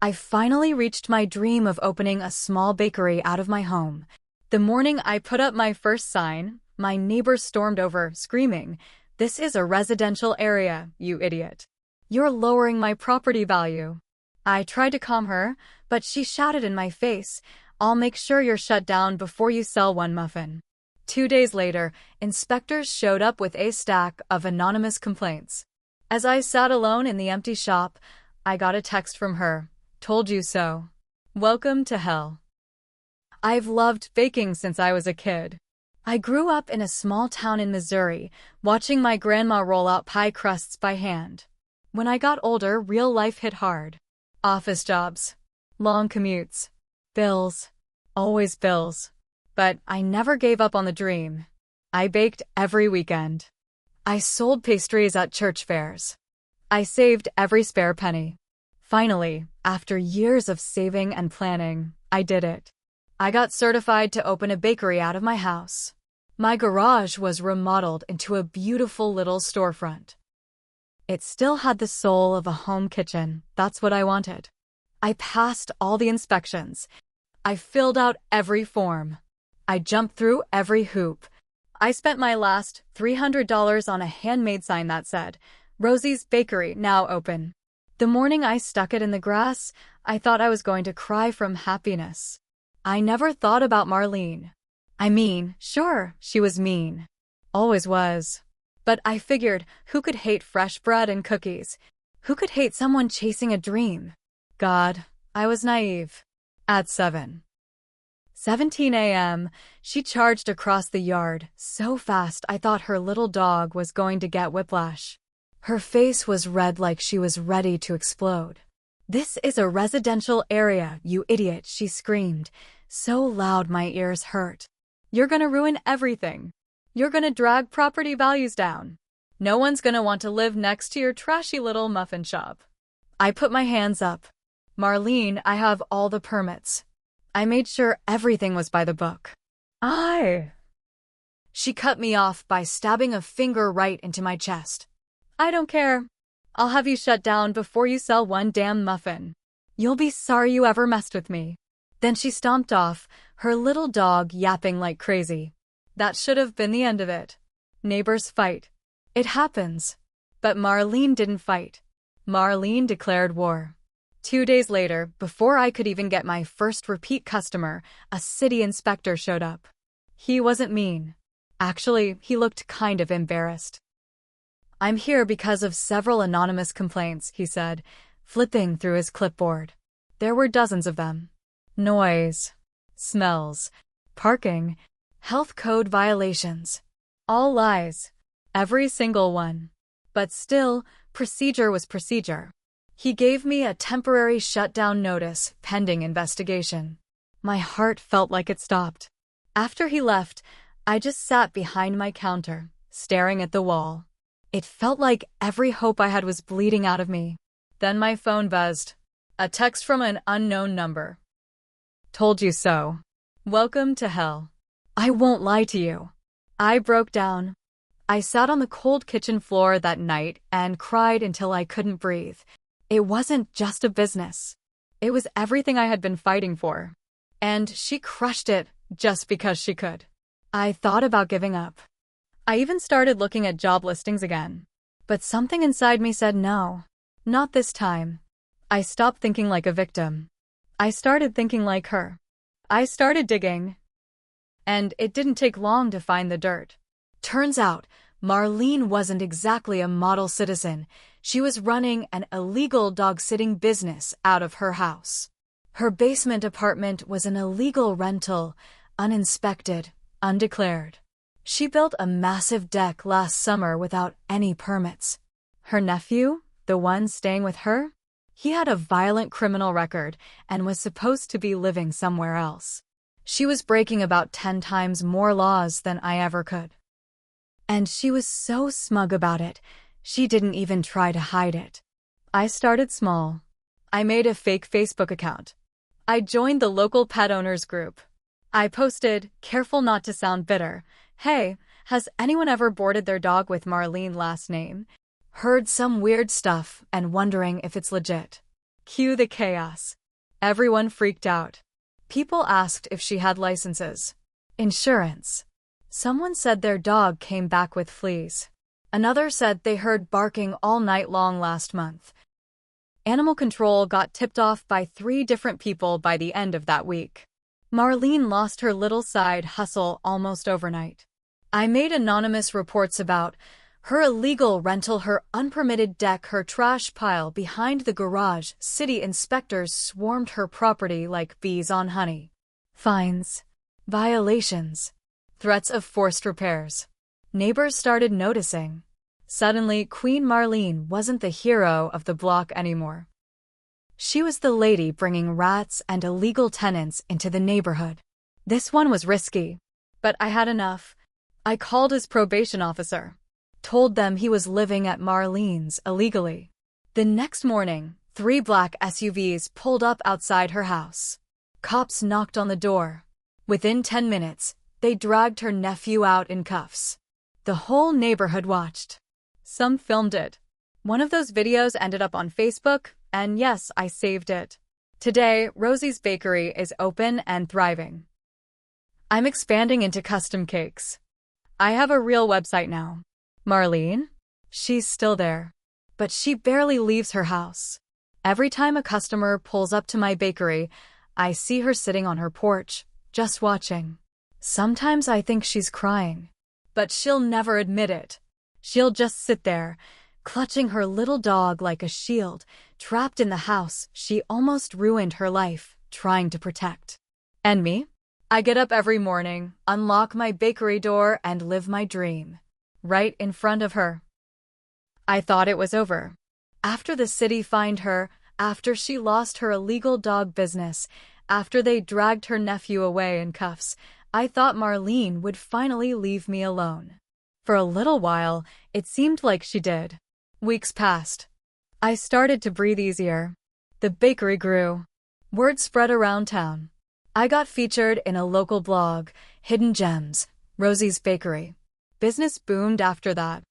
I finally reached my dream of opening a small bakery out of my home. The morning I put up my first sign, my neighbors stormed over, screaming, "This is a residential area, you idiot. You're lowering my property value." I tried to calm her, but she shouted in my face, "I'll make sure you're shut down before you sell one muffin." 2 days later, inspectors showed up with a stack of anonymous complaints. As I sat alone in the empty shop, I got a text from her. "Told you so. Welcome to hell." I've loved baking since I was a kid. I grew up in a small town in Missouri, watching my grandma roll out pie crusts by hand. When I got older, real life hit hard. Office jobs, long commutes, bills, always bills. But I never gave up on the dream. I baked every weekend. I sold pastries at church fairs. I saved every spare penny. Finally, after years of saving and planning, I did it. I got certified to open a bakery out of my house. My garage was remodeled into a beautiful little storefront. It still had the soul of a home kitchen. That's what I wanted. I passed all the inspections. I filled out every form. I jumped through every hoop. I spent my last $300 on a handmade sign that said, "Rosie's Bakery, now open." The morning I stuck it in the grass, I thought I was going to cry from happiness. I never thought about Marlene. I mean, sure, she was mean. Always was. But I figured, who could hate fresh bread and cookies? Who could hate someone chasing a dream? God, I was naive. At 7:17 a.m., she charged across the yard, so fast I thought her little dog was going to get whiplash. Her face was red like she was ready to explode. "This is a residential area, you idiot," she screamed, so loud my ears hurt. "You're gonna ruin everything. You're gonna drag property values down. No one's gonna want to live next to your trashy little muffin shop." I put my hands up. "Marlene, I have all the permits. I made sure everything was by the book." She cut me off by stabbing a finger right into my chest. "I don't care. I'll have you shut down before you sell one damn muffin. You'll be sorry you ever messed with me." Then she stomped off, her little dog yapping like crazy. That should have been the end of it. Neighbors fight. It happens. But Marlene didn't fight. Marlene declared war. 2 days later, before I could even get my first repeat customer, a city inspector showed up. He wasn't mean. Actually, he looked kind of embarrassed. "I'm here because of several anonymous complaints," he said, flipping through his clipboard. There were dozens of them. Noise, smells, parking, health code violations. All lies. Every single one. But still, procedure was procedure. He gave me a temporary shutdown notice, pending investigation. My heart felt like it stopped. After he left, I just sat behind my counter, staring at the wall. It felt like every hope I had was bleeding out of me. Then my phone buzzed. A text from an unknown number. "Told you so. Welcome to hell." I won't lie to you. I broke down. I sat on the cold kitchen floor that night and cried until I couldn't breathe. It wasn't just a business. It was everything I had been fighting for. And she crushed it just because she could. I thought about giving up. I even started looking at job listings again. But something inside me said no. Not this time. I stopped thinking like a victim. I started thinking like her. I started digging. And it didn't take long to find the dirt. Turns out, Marlene wasn't exactly a model citizen. She was running an illegal dog-sitting business out of her house. Her basement apartment was an illegal rental, uninspected, undeclared. She built a massive deck last summer without any permits. Her nephew, the one staying with her, he had a violent criminal record and was supposed to be living somewhere else. She was breaking about 10 times more laws than I ever could. And she was so smug about it, she didn't even try to hide it. I started small. I made a fake Facebook account. I joined the local pet owners group. I posted, "Careful not to sound bitter. Hey, has anyone ever boarded their dog with Marlene last name? Heard some weird stuff and wondering if it's legit. Cue the chaos. Everyone freaked out. People asked if she had licenses. Insurance. Someone said their dog came back with fleas. Another said they heard barking all night long last month. Animal control got tipped off by 3 different people by the end of that week. Marlene lost her little side hustle almost overnight. I made anonymous reports about her illegal rental, her unpermitted deck, her trash pile behind the garage. City inspectors swarmed her property like bees on honey. Fines, violations, threats of forced repairs. Neighbors started noticing. Suddenly, Queen Marlene wasn't the hero of the block anymore. She was the lady bringing rats and illegal tenants into the neighborhood. This one was risky, but I had enough. I called his probation officer, told them he was living at Marlene's illegally. The next morning, 3 black SUVs pulled up outside her house. Cops knocked on the door. Within 10 minutes, they dragged her nephew out in cuffs. The whole neighborhood watched. Some filmed it. One of those videos ended up on Facebook, and yes, I saved it. Today, Rosie's Bakery is open and thriving. I'm expanding into custom cakes. I have a real website now. Marlene? She's still there. But she barely leaves her house. Every time a customer pulls up to my bakery, I see her sitting on her porch, just watching. Sometimes I think she's crying. But she'll never admit it. She'll just sit there, clutching her little dog like a shield, trapped in the house she almost ruined her life trying to protect. And me? I get up every morning, unlock my bakery door, and live my dream. Right in front of her. I thought it was over. After the city fined her, after she lost her illegal dog business, after they dragged her nephew away in cuffs, I thought Marlene would finally leave me alone. For a little while, it seemed like she did. Weeks passed. I started to breathe easier. The bakery grew. Word spread around town. I got featured in a local blog, Hidden Gems, Rosie's Bakery. Business boomed after that.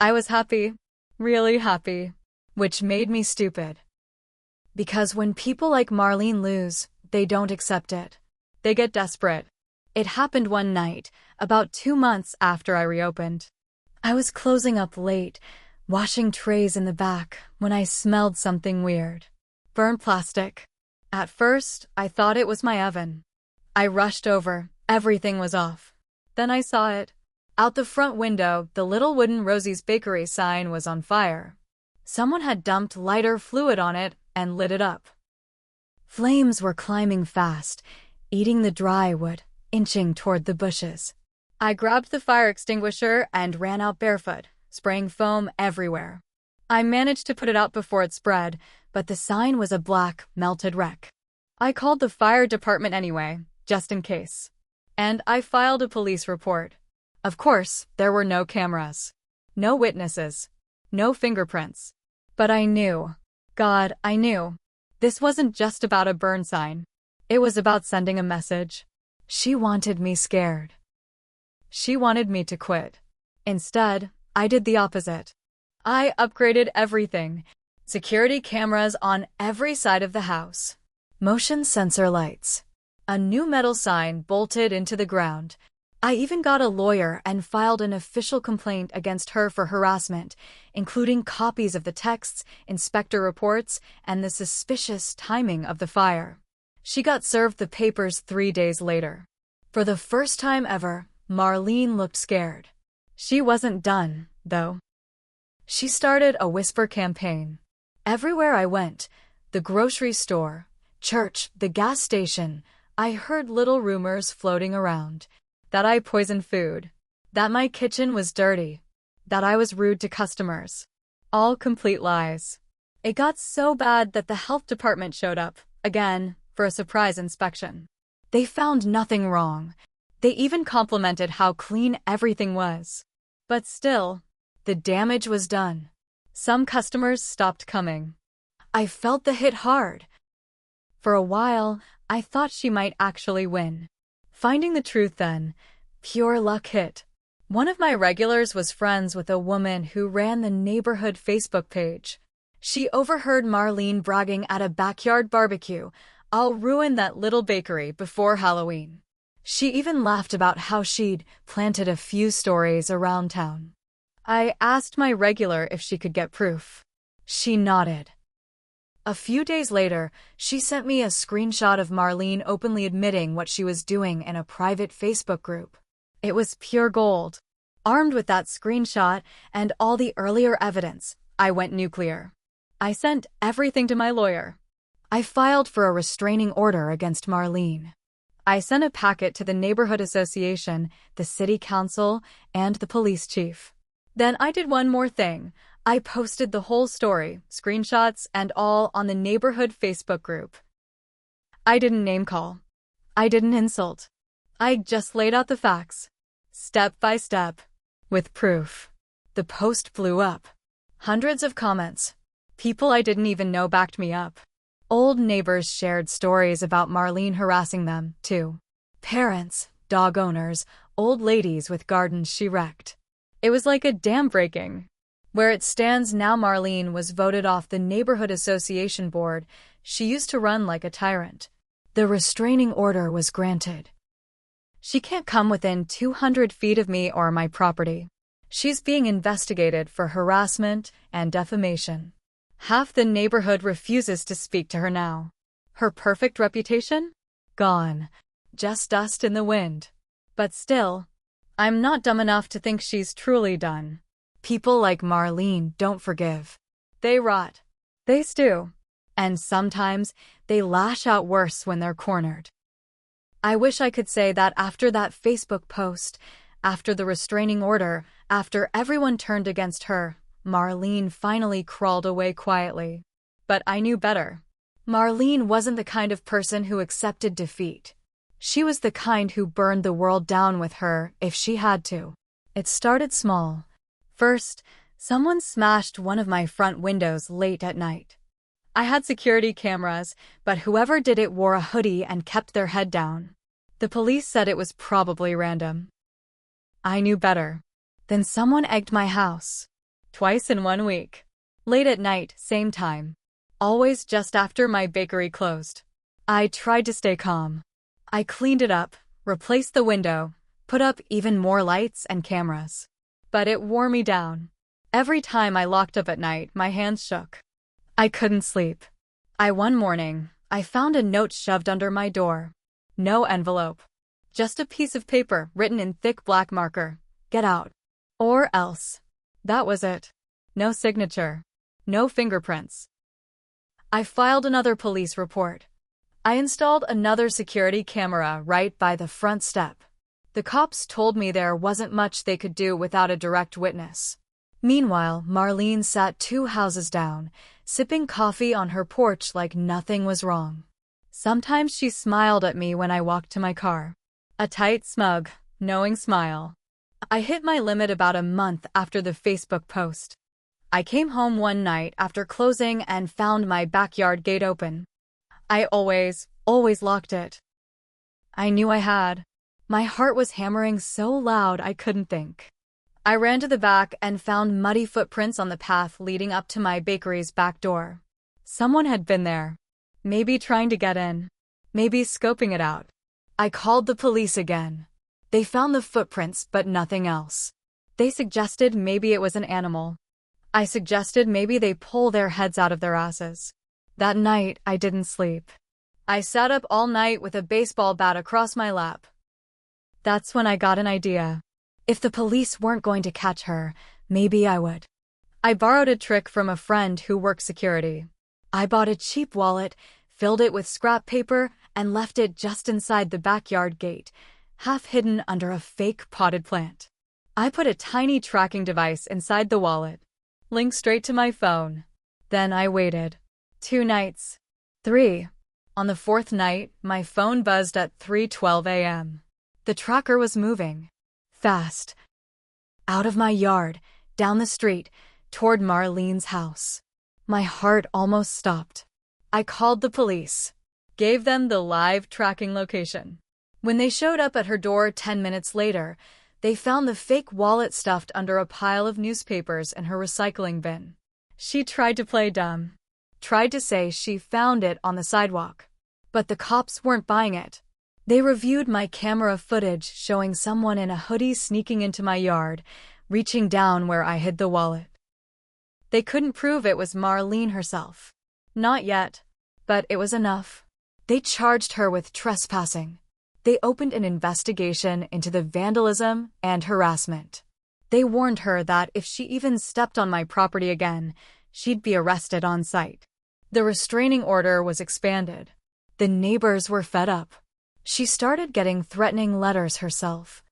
I was happy, really happy, which made me stupid. Because when people like Marlene lose, they don't accept it. They get desperate. It happened one night, about 2 months after I reopened. I was closing up late, washing trays in the back, when I smelled something weird. Burnt plastic. At first, I thought it was my oven. I rushed over. Everything was off. Then I saw it. Out the front window, the little wooden Rosie's Bakery sign was on fire. Someone had dumped lighter fluid on it and lit it up. Flames were climbing fast, eating the dry wood, inching toward the bushes. I grabbed the fire extinguisher and ran out barefoot, spraying foam everywhere. I managed to put it out before it spread, but the sign was a black, melted wreck. I called the fire department anyway, just in case. And I filed a police report. Of course, there were no cameras. No witnesses. No fingerprints. But I knew. God, I knew. This wasn't just about a burn sign. It was about sending a message. She wanted me scared. She wanted me to quit. Instead, I did the opposite. I upgraded everything. Security cameras on every side of the house. Motion sensor lights. A new metal sign bolted into the ground. I even got a lawyer and filed an official complaint against her for harassment, including copies of the texts, inspector reports, and the suspicious timing of the fire. She got served the papers 3 days later. For the first time ever, Marlene looked scared. She wasn't done, though. She started a whisper campaign. Everywhere I went, the grocery store, church, the gas station, I heard little rumors floating around. That I poisoned food. That my kitchen was dirty. That I was rude to customers. All complete lies. It got so bad that the health department showed up, again, for a surprise inspection. They found nothing wrong. They even complimented how clean everything was. But still, the damage was done. Some customers stopped coming. I felt the hit hard. For a while, I thought she might actually win. Finding the truth then, pure luck hit. One of my regulars was friends with a woman who ran the neighborhood Facebook page. She overheard Marlene bragging at a backyard barbecue, "I'll ruin that little bakery before Halloween." She even laughed about how she'd planted a few stories around town. I asked my regular if she could get proof. She nodded. A few days later, she sent me a screenshot of Marlene openly admitting what she was doing in a private Facebook group. It was pure gold. Armed with that screenshot and all the earlier evidence, I went nuclear. I sent everything to my lawyer. I filed for a restraining order against Marlene. I sent a packet to the neighborhood association, the city council, and the police chief. Then I did one more thing. I posted the whole story, screenshots and all, on the neighborhood Facebook group. I didn't name call. I didn't insult. I just laid out the facts, step by step, with proof. The post blew up. Hundreds of comments. People I didn't even know backed me up. Old neighbors shared stories about Marlene harassing them, too. Parents, dog owners, old ladies with gardens she wrecked. It was like a dam breaking. Where it stands now, Marlene was voted off the neighborhood association board. She used to run like a tyrant. The restraining order was granted. She can't come within 200 feet of me or my property. She's being investigated for harassment and defamation. Half the neighborhood refuses to speak to her now. Her perfect reputation? Gone. Just dust in the wind. But still, I'm not dumb enough to think she's truly done. People like Marlene don't forgive. They rot. They stew. And sometimes they lash out worse when they're cornered. I wish I could say that after that Facebook post, after the restraining order, after everyone turned against her, Marlene finally crawled away quietly. But I knew better. Marlene wasn't the kind of person who accepted defeat. She was the kind who burned the world down with her if she had to. It started small. First, someone smashed one of my front windows late at night. I had security cameras, but whoever did it wore a hoodie and kept their head down. The police said it was probably random. I knew better. Then someone egged my house. Twice in 1 week. Late at night, same time. Always just after my bakery closed. I tried to stay calm. I cleaned it up, replaced the window, put up even more lights and cameras. But it wore me down. Every time I locked up at night, my hands shook. I couldn't sleep. One morning, I found a note shoved under my door. No envelope. Just a piece of paper written in thick black marker. Get out. Or else. That was it. No signature. No fingerprints. I filed another police report. I installed another security camera right by the front step. The cops told me there wasn't much they could do without a direct witness. Meanwhile, Marlene sat 2 houses down, sipping coffee on her porch like nothing was wrong. Sometimes she smiled at me when I walked to my car. A tight, smug, knowing smile. I hit my limit about a month after the Facebook post. I came home one night after closing and found my backyard gate open. I always locked it. I knew I had. My heart was hammering so loud I couldn't think. I ran to the back and found muddy footprints on the path leading up to my bakery's back door. Someone had been there. Maybe trying to get in. Maybe scoping it out. I called the police again. They found the footprints but nothing else. They suggested maybe it was an animal. I suggested maybe they pull their heads out of their asses. That night, I didn't sleep. I sat up all night with a baseball bat across my lap. That's when I got an idea. If the police weren't going to catch her, maybe I would. I borrowed a trick from a friend who worked security. I bought a cheap wallet, filled it with scrap paper, and left it just inside the backyard gate, half hidden under a fake potted plant. I put a tiny tracking device inside the wallet, linked straight to my phone. Then I waited. 2 nights. 3. On the 4th night, my phone buzzed at 3:12 a.m. The tracker was moving. Fast. Out of my yard, down the street, toward Marlene's house. My heart almost stopped. I called the police. Gave them the live tracking location. When they showed up at her door 10 minutes later, they found the fake wallet stuffed under a pile of newspapers in her recycling bin. She tried to play dumb. Tried to say she found it on the sidewalk. But the cops weren't buying it. They reviewed my camera footage showing someone in a hoodie sneaking into my yard, reaching down where I hid the wallet. They couldn't prove it was Marlene herself. Not yet, but it was enough. They charged her with trespassing. They opened an investigation into the vandalism and harassment. They warned her that if she even stepped on my property again, she'd be arrested on sight. The restraining order was expanded. The neighbors were fed up. She started getting threatening letters herself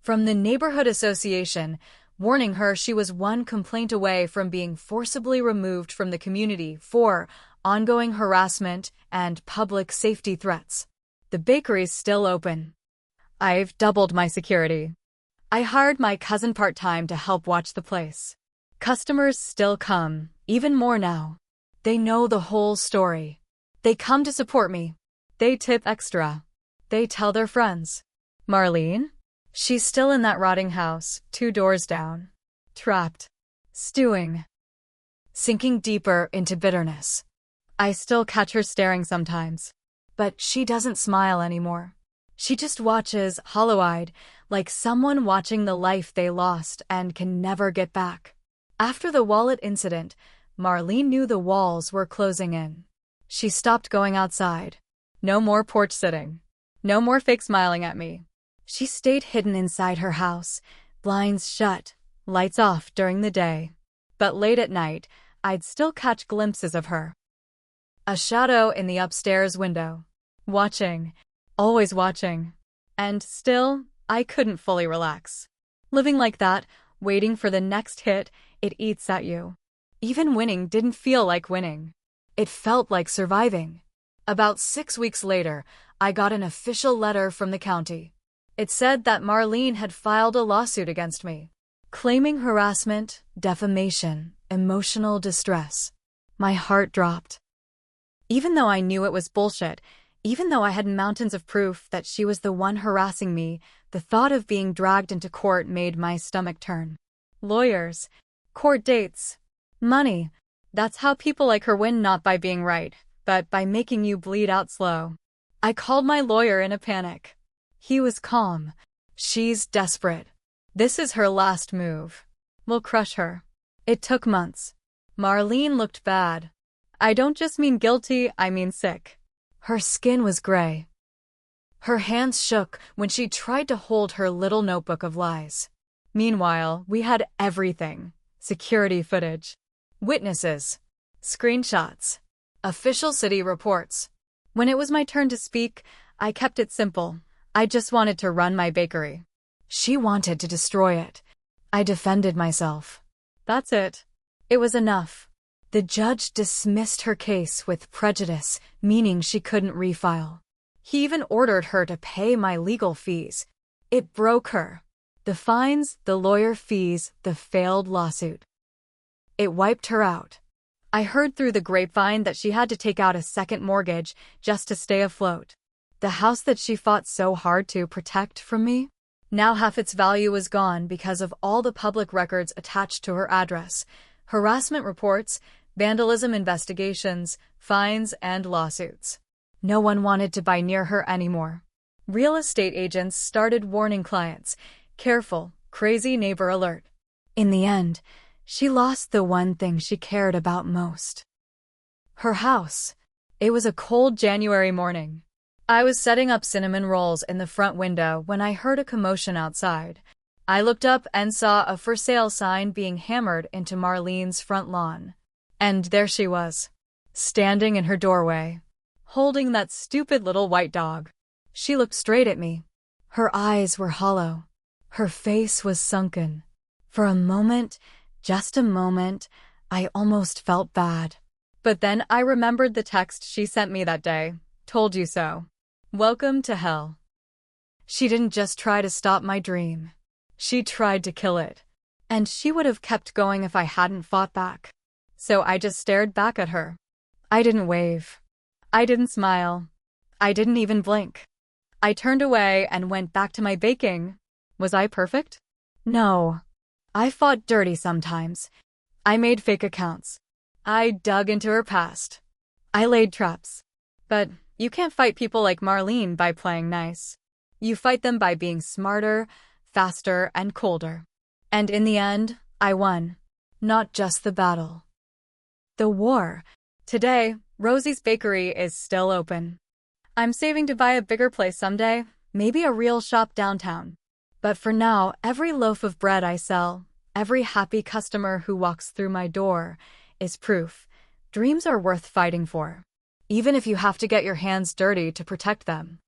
from the neighborhood association, warning her she was one complaint away from being forcibly removed from the community for ongoing harassment and public safety threats. The bakery's still open. I've doubled my security. I hired my cousin part-time to help watch the place. Customers still come, even more now. They know the whole story. They come to support me. They tip extra. They tell their friends. Marlene? She's still in that rotting house, 2 doors down. Trapped. Stewing. Sinking deeper into bitterness. I still catch her staring sometimes. But she doesn't smile anymore. She just watches, hollow-eyed, like someone watching the life they lost and can never get back. After the wallet incident, Marlene knew the walls were closing in. She stopped going outside. No more porch sitting. No more fake smiling at me. She stayed hidden inside her house, blinds shut, lights off during the day. But late at night, I'd still catch glimpses of her. A shadow in the upstairs window. Watching. Always watching. And still, I couldn't fully relax. Living like that, waiting for the next hit, it eats at you. Even winning didn't feel like winning. It felt like surviving. About 6 weeks later, I got an official letter from the county. It said that Marlene had filed a lawsuit against me, claiming harassment, defamation, emotional distress. My heart dropped. Even though I knew it was bullshit, even though I had mountains of proof that she was the one harassing me, the thought of being dragged into court made my stomach turn. Lawyers, court dates, money. That's how people like her win, not by being right, but by making you bleed out slow. I called my lawyer in a panic. He was calm. She's desperate. This is her last move. We'll crush her. It took months. Marlene looked bad. I don't just mean guilty, I mean sick. Her skin was gray. Her hands shook when she tried to hold her little notebook of lies. Meanwhile, we had everything. Security footage. Witnesses. Screenshots. Official city reports. When it was my turn to speak, I kept it simple. I just wanted to run my bakery. She wanted to destroy it. I defended myself. That's it. It was enough. The judge dismissed her case with prejudice, meaning she couldn't refile. He even ordered her to pay my legal fees. It broke her. The fines, the lawyer fees, the failed lawsuit. It wiped her out. I heard through the grapevine that she had to take out a second mortgage just to stay afloat. The house that she fought so hard to protect from me? Now half its value was gone because of all the public records attached to her address. Harassment reports, vandalism investigations, fines, and lawsuits. No one wanted to buy near her anymore. Real estate agents started warning clients, careful, crazy neighbor alert. In the end, she lost the one thing she cared about most. Her house. It was a cold January morning. I was setting up cinnamon rolls in the front window when I heard a commotion outside. I looked up and saw a for sale sign being hammered into Marlene's front lawn. And there she was, standing in her doorway, holding that stupid little white dog. She looked straight at me. Her eyes were hollow. Her face was sunken. For a moment, just a moment, I almost felt bad. But then I remembered the text she sent me that day. Told you so. Welcome to hell. She didn't just try to stop my dream. She tried to kill it. And she would have kept going if I hadn't fought back. So I just stared back at her. I didn't wave. I didn't smile. I didn't even blink. I turned away and went back to my baking. Was I perfect? No. I fought dirty sometimes. I made fake accounts. I dug into her past. I laid traps. But you can't fight people like Marlene by playing nice. You fight them by being smarter, faster, and colder. And in the end, I won. Not just the battle. The war. Today, Rosie's Bakery is still open. I'm saving to buy a bigger place someday, maybe a real shop downtown. But for now, every loaf of bread I sell, every happy customer who walks through my door, is proof dreams are worth fighting for, even if you have to get your hands dirty to protect them.